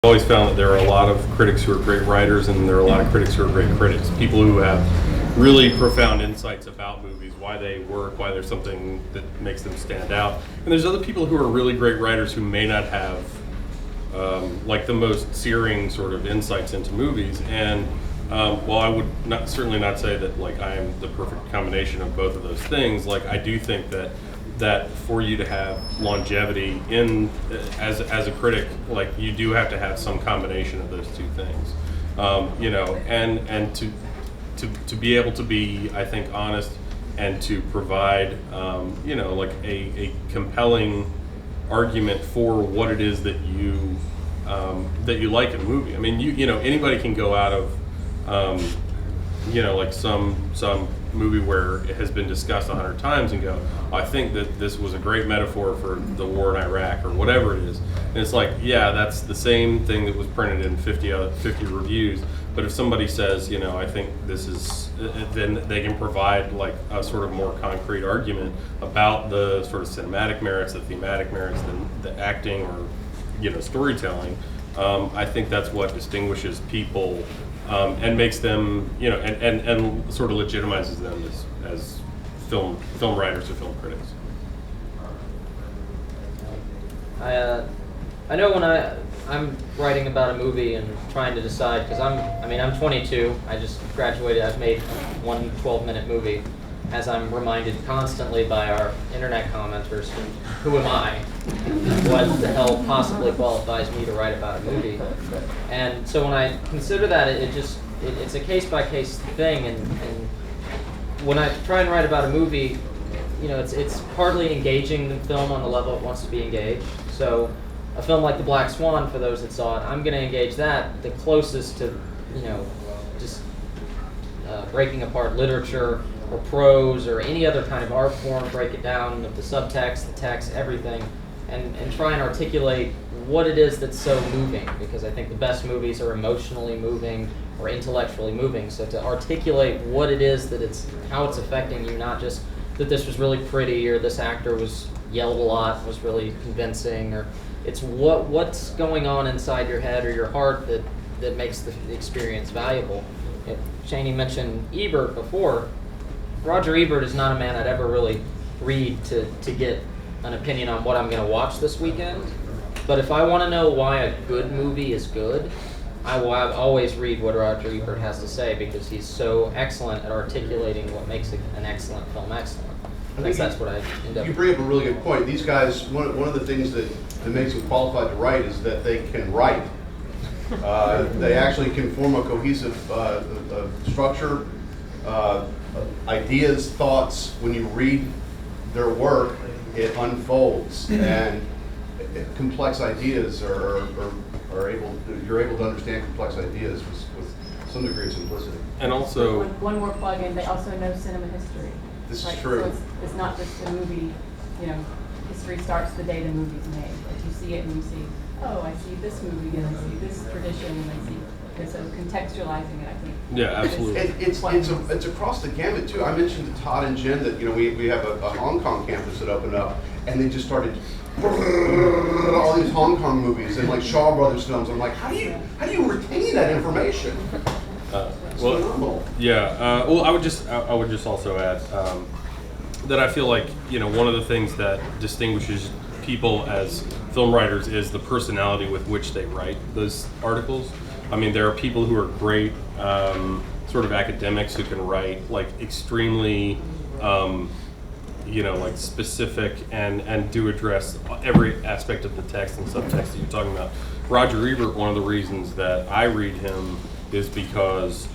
always found that there are a lot of critics who are great writers, and there are a lot of critics who are great critics. People who have really profound insights about movies, why they work, why there's something that makes them stand out. And there's other people who are really great writers who may not have like the most searing sort of insights into movies. And while I would certainly not say that like I am the perfect combination of both of those things, like I do think that for you to have longevity in as a critic, like you do have to have some combination of those two things, and to be able to be, I think, honest and to provide like a compelling argument for what it is that you like in a movie. I mean, anybody can go out of like some movie where it has been discussed 100 times and go, I think that this was a great metaphor for the war in Iraq or whatever it is. And it's like, yeah, that's the same thing that was printed in 50 reviews. But if somebody says, I think this is, then they can provide like a sort of more concrete argument about the sort of cinematic merits, the thematic merits, the acting or storytelling. I think that's what distinguishes people and makes them, and sort of legitimizes them as film writers or film critics. I know when I'm writing about a movie and trying to decide, because I'm 22. I just graduated. I've made one 12-minute movie. As I'm reminded constantly by our internet commenters, who am I? What the hell possibly qualifies me to write about a movie? And so when I consider that, it's a case-by-case thing. And when I try and write about a movie, it's partly engaging the film on the level it wants to be engaged. So a film like The Black Swan, for those that saw it, I'm going to engage that the closest to, just breaking apart literature or prose or any other kind of art form, break it down with the subtext, the text, everything, and try and articulate what it is that's so moving, because I think the best movies are emotionally moving or intellectually moving. So to articulate what it is how it's affecting you, not just that this was really pretty or this actor was yelled a lot, was really convincing, or it's what's going on inside your head or your heart that makes the experience valuable. Cheney mentioned Ebert before. Roger Ebert is not a man I'd ever really read to get an opinion on what I'm going to watch this weekend. But if I want to know why a good movie is good, I will always read what Roger Ebert has to say, because he's so excellent at articulating what makes an excellent film excellent. I think that's what I end up. You bring up a really good point. These guys, one of the things that makes them qualified to write is that they can write. They actually can form a cohesive structure, ideas, thoughts. When you read their work, it unfolds, and complex ideas you're able to understand complex ideas with some degree of simplicity. And also, one more plug in, they also know cinema history. This is true. So it's not just a movie, history starts the day the movie's made. Like you see it and you see, oh, I see this movie and I see this tradition and I see, and so contextualizing it, I think. yeah, absolutely. It's across the gamut too. I mentioned to Todd and Jen that we have a Hong Kong campus that opened up, and they just started all these Hong Kong movies and like Shaw Brothers films. I'm like, how do you retain that information? I would just also add that I feel like one of the things that distinguishes people as film writers is the personality with which they write those articles. I mean, there are people who are great sort of academics who can write like extremely like specific and do address every aspect of the text and subtext that you're talking about. Roger Ebert, one of the reasons that I read him is because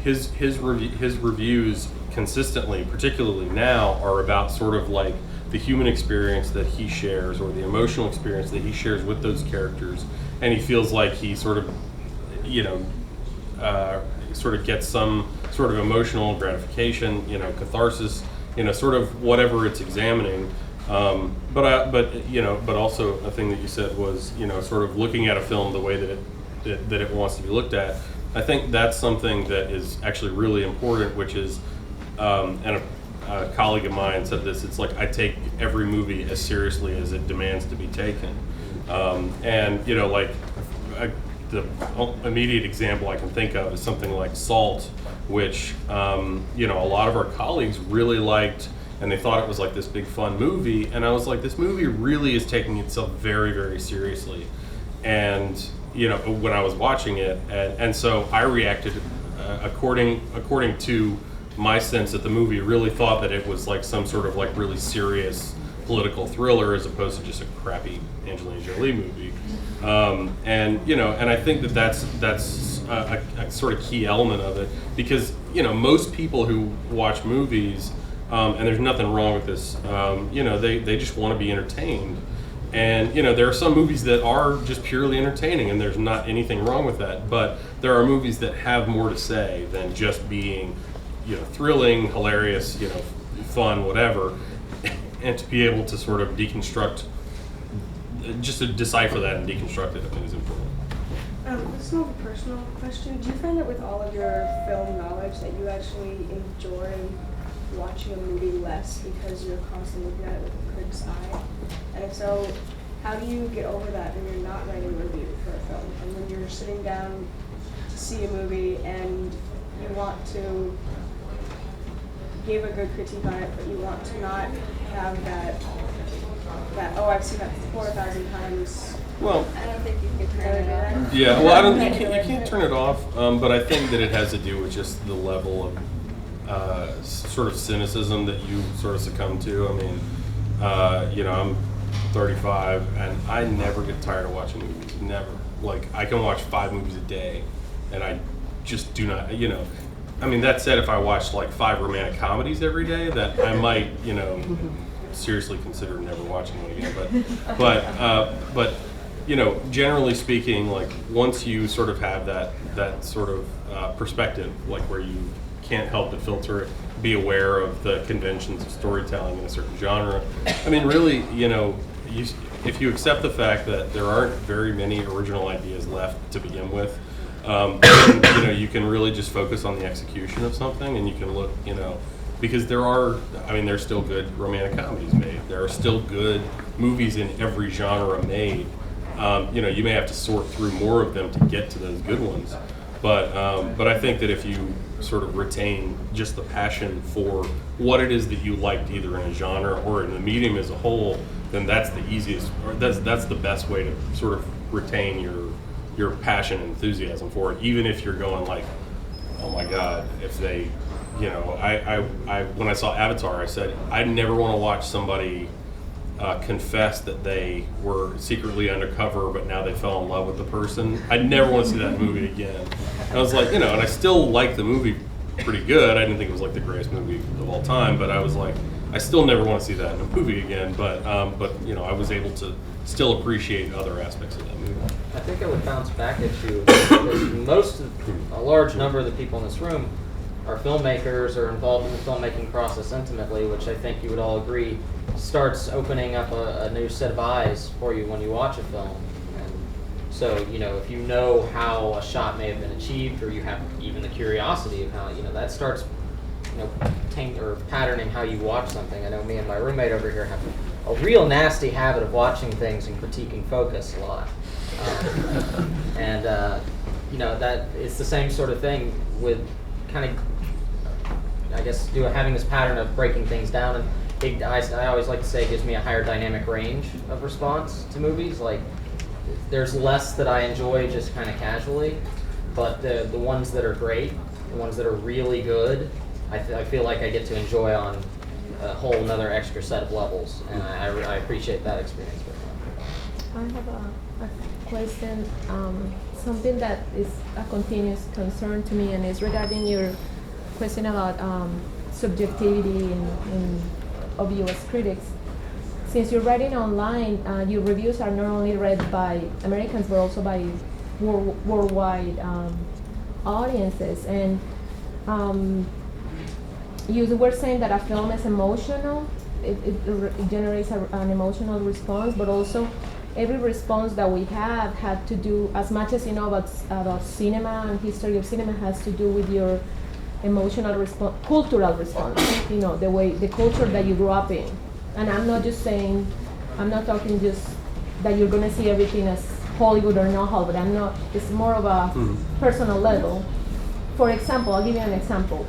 his reviews consistently, particularly now, are about sort of like the human experience that he shares or the emotional experience that he shares with those characters, and he feels like he sort of sort of gets some sort of emotional gratification, catharsis, sort of whatever it's examining. But also a thing that you said was, sort of looking at a film the way that it wants to be looked at. I think that's something that is actually really important, which is, and a colleague of mine said this, it's like I take every movie as seriously as it demands to be taken. And, the immediate example I can think of is something like Salt, which you know, a lot of our colleagues really liked, and they thought it was like this big fun movie, and I was like, this movie really is taking itself very, very seriously. And you know, when I was watching it, and so I reacted according to my sense that the movie really thought that it was like some sort of like really serious political thriller as opposed to just a crappy Angelina Jolie movie. And you know, and I think that that's a sort of key element of it, because you know, most people who watch movies, and there's nothing wrong with this, you know, they just want to be entertained. And you know, there are some movies that are just purely entertaining, and there's not anything wrong with that. But there are movies that have more to say than just being, you know, thrilling, hilarious, you know, fun, whatever. And to be able to sort of deconstruct, just to decipher that and deconstruct it, I think is important. This is more of a personal question. Do you find that with all of your film knowledge that you actually enjoy watching a movie less because you're constantly looking at it with a critic's eye? And if so, how do you get over that when you're not writing a review for a film? And when you're sitting down to see a movie and you want to give a good critique on it, but you want to not have that oh, I've seen that 4,000 times. Well, I don't think you can turn it off. yeah, well, I don't. You can't turn it off, but I think that it has to do with just the level of sort of cynicism that you sort of succumb to. I mean, you know, I'm 35, and I never get tired of watching movies. Never. Like, I can watch 5 movies a day, and I just do not. You know, I mean, that said, if I watched like 5 romantic comedies every day, that I might, you know, seriously consider never watching one again. But you know, generally speaking, like once you sort of have that sort of perspective, like where you can't help but filter it, be aware of the conventions of storytelling in a certain genre. I mean, really, you know, if you accept the fact that there aren't very many original ideas left to begin with, then, you know, you can really just focus on the execution of something, and you can look, you know, because there's still good romantic comedies made. There are still good movies in every genre made. You know, you may have to sort through more of them to get to those good ones. But I think that if you sort of retain just the passion for what it is that you liked, either in a genre or in the medium as a whole, then that's the easiest, or that's the best way to sort of retain your passion and enthusiasm for it. Even if you're going like, oh my God, if they, you know, I when I saw Avatar, I said I never want to watch somebody confess that they were secretly undercover, but now they fell in love with the person. I never want to see that movie again. And I was like, you know, and I still like the movie pretty good. I didn't think it was like the greatest movie of all time, but I was like, I still never want to see that in a movie again. But you know, I was able to still appreciate other aspects of that movie. I think I would bounce back at you because a large number of the people in this room are filmmakers or involved in the filmmaking process intimately, which I think you would all agree starts opening up a new set of eyes for you when you watch a film. And so, you know, if you know how a shot may have been achieved, or you have even the curiosity of how, you know, that starts, you know, or patterning how you watch something. I know me and my roommate over here have a real nasty habit of watching things and critiquing focus a lot. You know, that it's the same sort of thing with kind of, I guess, having this pattern of breaking things down. And I always like to say it gives me a higher dynamic range of response to movies. Like, there's less that I enjoy just kind of casually, but the ones that are great, the ones that are really good, I feel like I get to enjoy on a whole another extra set of levels, and I appreciate that experience very much. I have a question, something that is a continuous concern to me, and is regarding your question about subjectivity of you as critics. Since you're writing online, your reviews are not only read by Americans but also by worldwide audiences. And you were saying that a film is emotional, it generates an emotional response, but also every response that we have had to do, as much as you know about cinema and history of cinema, has to do with your emotional response, cultural response, you know, the culture that you grew up in. And I'm not talking just that you're going to see everything as Hollywood or not Hollywood. I'm not. It's more of a personal level. For example, I'll give you an example.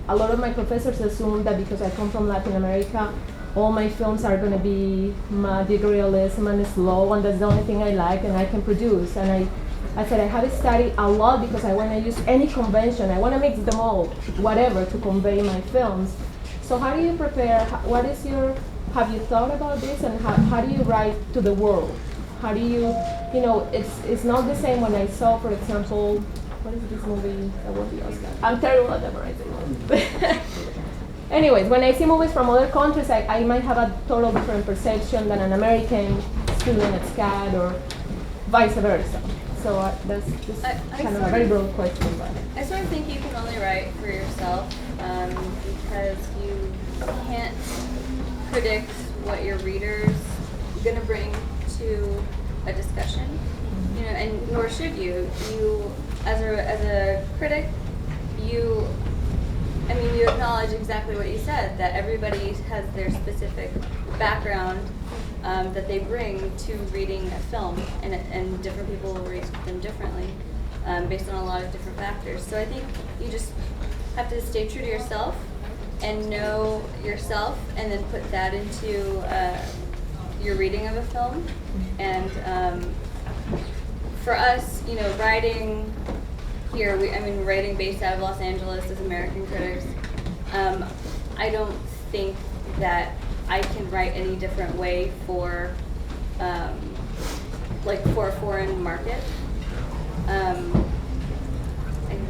A lot of my professors assume that because I come from Latin America, all my films are going to be magic realism and slow, and that's the only thing I like and I can produce. And I said I have studied a lot because I want to use any convention. I want to mix them all, whatever, to convey my films. So how do you prepare? What is your? Have you thought about this? And how do you write to the world? How do you? It's not the same when I saw, for example, what is this movie that won the Oscar? I'm terrible at memorizing. Anyways, when I see movies from other countries, I might have a total different perception than an American student at SCAD or vice versa. So that's just kind of a very broad question. But I sort of think you can only write for yourself because you can't predict what your reader's going to bring to a discussion, and nor should you. You, as a critic, you acknowledge exactly what you said, that everybody has their specific background that they bring to reading a film, and different people will read them differently based on a lot of different factors. So I think you just have to stay true to yourself and know yourself, and then put that into your reading of a film. And for us, writing here, writing based out of Los Angeles as American critics, I don't think that I can write any different way for a foreign market. I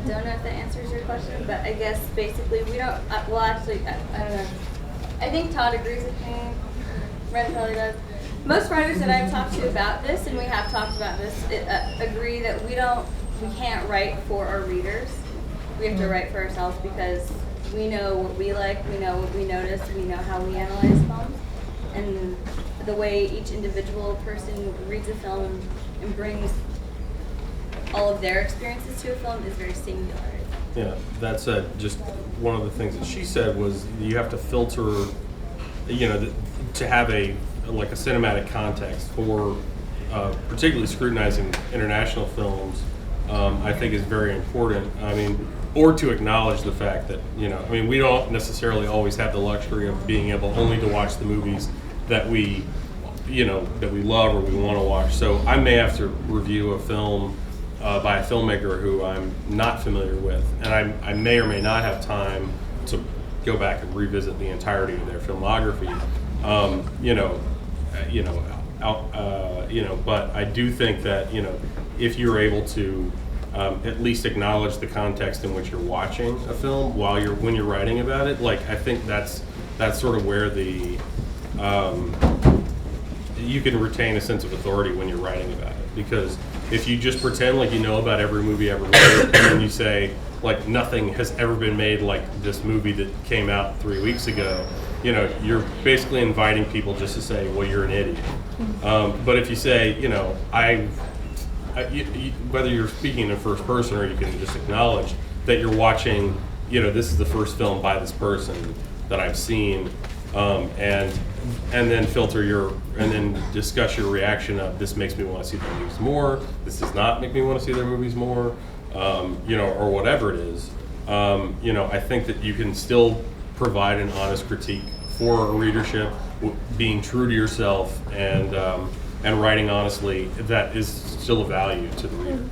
don't know if that answers your question, but I guess basically we don't, I don't know. I think Todd agrees with me. Ren probably does. Most writers that I've talked to about this, and we have talked about this, agree that we can't write for our readers. We have to write for ourselves because we know what we like, we know what we notice, we know how we analyze films. And the way each individual person reads a film and brings all of their experiences to a film is very singular. Yeah, that's just one of the things that she said was you have to filter, to have a cinematic context for particularly scrutinizing international films. I think is very important. Or to acknowledge the fact that, we don't necessarily always have the luxury of being able only to watch the movies that we love or we want to watch. So I may have to review a film by a filmmaker who I'm not familiar with, and I may or may not have time to go back and revisit the entirety of their filmography. But I do think that, if you're able to at least acknowledge the context in which you're watching a film when you're writing about it, I think that's sort of where you can retain a sense of authority when you're writing about it. Because if you just pretend like you know about every movie ever made, and then you say nothing has ever been made like this movie that came out 3 weeks ago, you're basically inviting people just to say, well, you're an idiot. But if you say, whether you're speaking in first person or you can just acknowledge that you're watching, this is the first film by this person that I've seen, and then and then discuss your reaction of this makes me want to see their movies more, this does not make me want to see their movies more, or whatever it is. I think that you can still provide an honest critique for a readership, being true to yourself and writing honestly. That is still a value to the reader.